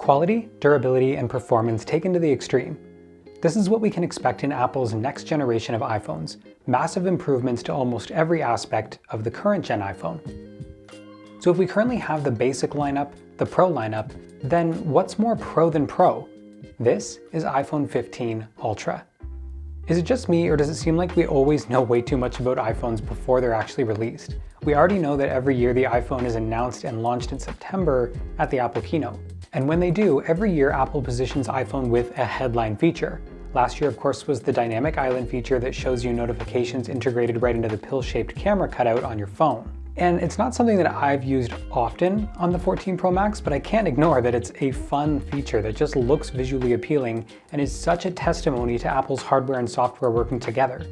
Quality, durability, and performance taken to the extreme. This is what we can expect in Apple's next generation of iPhones, massive improvements to almost every aspect of the current gen iPhone. So if we currently have the basic lineup, the Pro lineup, then what's more Pro than Pro? This is iPhone 15 Ultra. Is it just me, or does it seem like we always know way too much about iPhones before they're actually released? We already know that every year the iPhone is announced and launched in September at the Apple keynote. And when they do, every year Apple positions iPhone with a headline feature. Last year, of course, was the Dynamic Island feature that shows you notifications integrated right into the pill-shaped camera cutout on your phone. And it's not something that I've used often on the 14 Pro Max, but I can't ignore that it's a fun feature that just looks visually appealing and is such a testimony to Apple's hardware and software working together.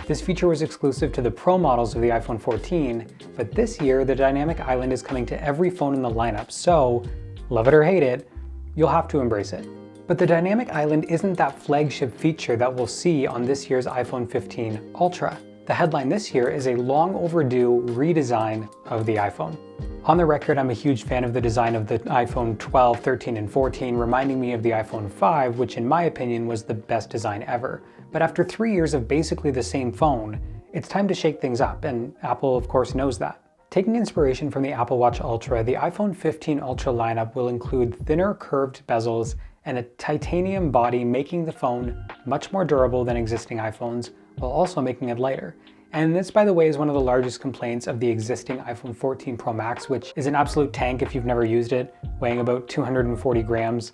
This feature was exclusive to the Pro models of the iPhone 14, but this year the Dynamic Island is coming to every phone in the lineup, so love it or hate it, you'll have to embrace it. But the Dynamic Island isn't that flagship feature that we'll see on this year's iPhone 15 Ultra. The headline this year is a long overdue redesign of the iPhone. On the record, I'm a huge fan of the design of the iPhone 12, 13, and 14, reminding me of the iPhone 5, which in my opinion was the best design ever. But after 3 years of basically the same phone, it's time to shake things up, and Apple of course knows that. Taking inspiration from the Apple Watch Ultra, the iPhone 15 Ultra lineup will include thinner curved bezels and a titanium body, making the phone much more durable than existing iPhones, while also making it lighter. And this, by the way, is one of the largest complaints of the existing iPhone 14 Pro Max, which is an absolute tank if you've never used it, weighing about 240 grams.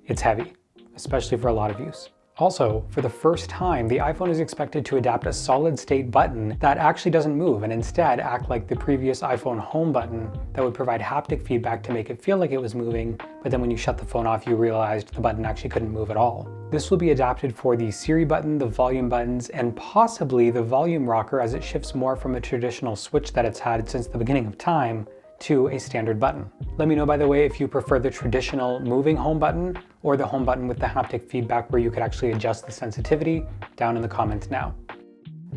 It's heavy, especially for a lot of use. Also, for the first time, the iPhone is expected to adapt a solid-state button that actually doesn't move and instead act like the previous iPhone home button that would provide haptic feedback to make it feel like it was moving, but then when you shut the phone off, you realized the button actually couldn't move at all. This will be adapted for the Siri button, the volume buttons, and possibly the volume rocker as it shifts more from a traditional switch that it's had since the beginning of time to a standard button. Let me know, by the way, if you prefer the traditional moving home button or the home button with the haptic feedback where you could actually adjust the sensitivity down in the comments now.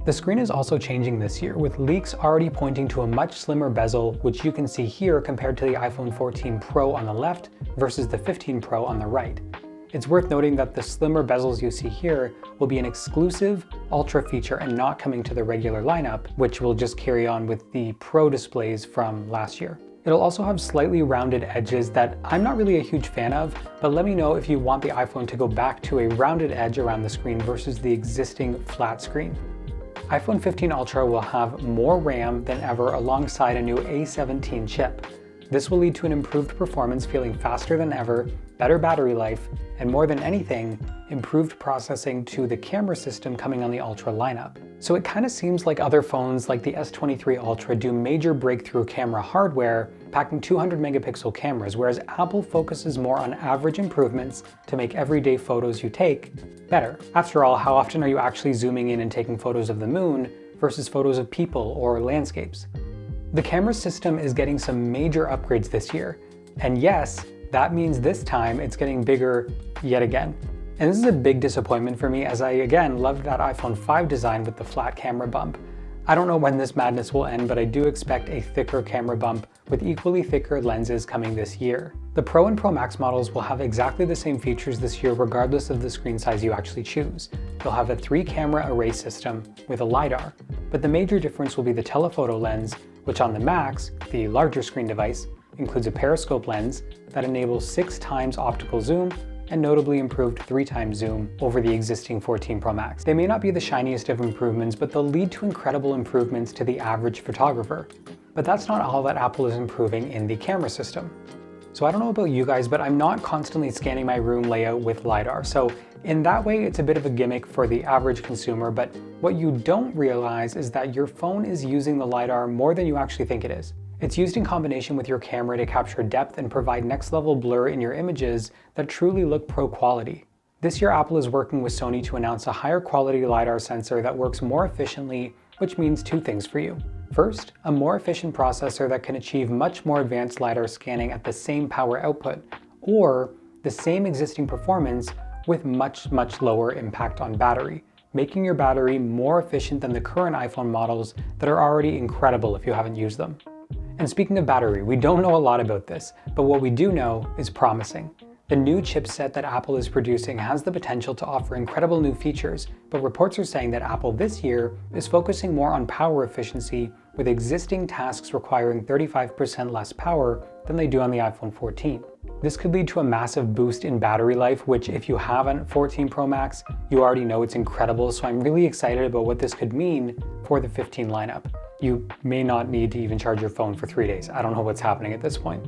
The screen is also changing this year, with leaks already pointing to a much slimmer bezel, which you can see here compared to the iPhone 14 Pro on the left versus the 15 Pro on the right. It's worth noting that the slimmer bezels you see here will be an exclusive Ultra feature and not coming to the regular lineup, which will just carry on with the Pro displays from last year. It'll also have slightly rounded edges that I'm not really a huge fan of, but let me know if you want the iPhone to go back to a rounded edge around the screen versus the existing flat screen. iPhone 15 Ultra will have more RAM than ever alongside a new A17 chip. This will lead to an improved performance, feeling faster than ever, better battery life, and more than anything, improved processing to the camera system coming on the Ultra lineup. So it kind of seems like other phones like the S23 Ultra do major breakthrough camera hardware, packing 200 megapixel cameras, whereas Apple focuses more on average improvements to make everyday photos you take better. After all, how often are you actually zooming in and taking photos of the moon versus photos of people or landscapes? The camera system is getting some major upgrades this year, and yes, that means this time it's getting bigger yet again. And this is a big disappointment for me, as I again loved that iPhone 5 design with the flat camera bump. I don't know when this madness will end, but I do expect a thicker camera bump with equally thicker lenses coming this year. The Pro and Pro Max models will have exactly the same features this year regardless of the screen size you actually choose. They'll have a 3-camera array system with a LIDAR, but the major difference will be the telephoto lens, which on the Max, the larger screen device, includes a periscope lens that enables 6 times optical zoom and notably improved 3 times zoom over the existing 14 Pro Max. They may not be the shiniest of improvements, but they'll lead to incredible improvements to the average photographer. But that's not all that Apple is improving in the camera system. So I don't know about you guys, but I'm not constantly scanning my room layout with LiDAR. So in that way, it's a bit of a gimmick for the average consumer, but what you don't realize is that your phone is using the LiDAR more than you actually think it is. It's used in combination with your camera to capture depth and provide next level blur in your images that truly look pro quality. This year, Apple is working with Sony to announce a higher quality LiDAR sensor that works more efficiently, which means 2 things for you. First, a more efficient processor that can achieve much more advanced LiDAR scanning at the same power output, or the same existing performance with much lower impact on battery, making your battery more efficient than the current iPhone models that are already incredible if you haven't used them. And speaking of battery, we don't know a lot about this, but what we do know is promising. The new chipset that Apple is producing has the potential to offer incredible new features, but reports are saying that Apple this year is focusing more on power efficiency, with existing tasks requiring 35% less power than they do on the iPhone 14. This could lead to a massive boost in battery life, which if you have a 14 Pro Max, you already know it's incredible, so I'm really excited about what this could mean for the 15 lineup. You may not need to even charge your phone for 3 days. I don't know what's happening at this point.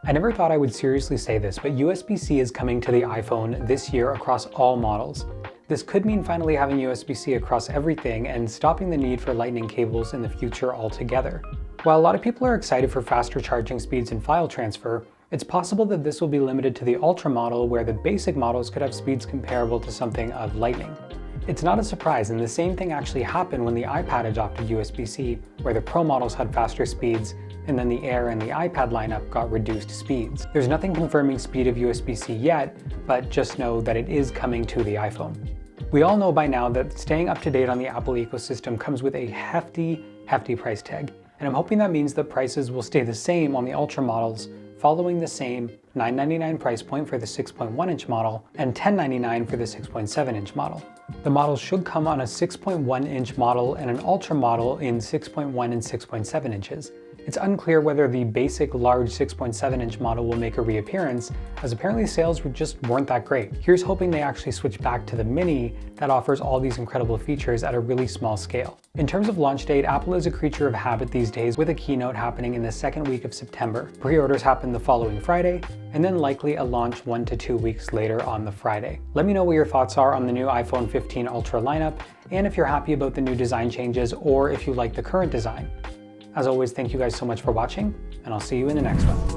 I never thought I would seriously say this, but USB-C is coming to the iPhone this year across all models. This could mean finally having USB-C across everything and stopping the need for lightning cables in the future altogether. While a lot of people are excited for faster charging speeds and file transfer, it's possible that this will be limited to the Ultra model, where the basic models could have speeds comparable to something of lightning. It's not a surprise, and the same thing actually happened when the iPad adopted USB-C, where the Pro models had faster speeds, and then the Air and the iPad lineup got reduced speeds. There's nothing confirming speed of USB-C yet, but just know that it is coming to the iPhone. We all know by now that staying up to date on the Apple ecosystem comes with a hefty price tag, and I'm hoping that means that prices will stay the same on the Ultra models, following the same $999 price point for the 6.1-inch model and $1099 for the 6.7-inch model. The models should come on a 6.1-inch model and an Ultra model in 6.1 and 6.7 inches. It's unclear whether the basic large 6.7-inch model will make a reappearance, as apparently sales just weren't that great. Here's hoping they actually switch back to the Mini that offers all these incredible features at a really small scale. In terms of launch date, Apple is a creature of habit these days, with a keynote happening in the second week of September. Pre-orders happen the following Friday, and then likely a launch 1 to 2 weeks later on the Friday. Let me know what your thoughts are on the new iPhone 15 Ultra lineup, and if you're happy about the new design changes, or if you like the current design. As always, thank you guys so much for watching, and I'll see you in the next one.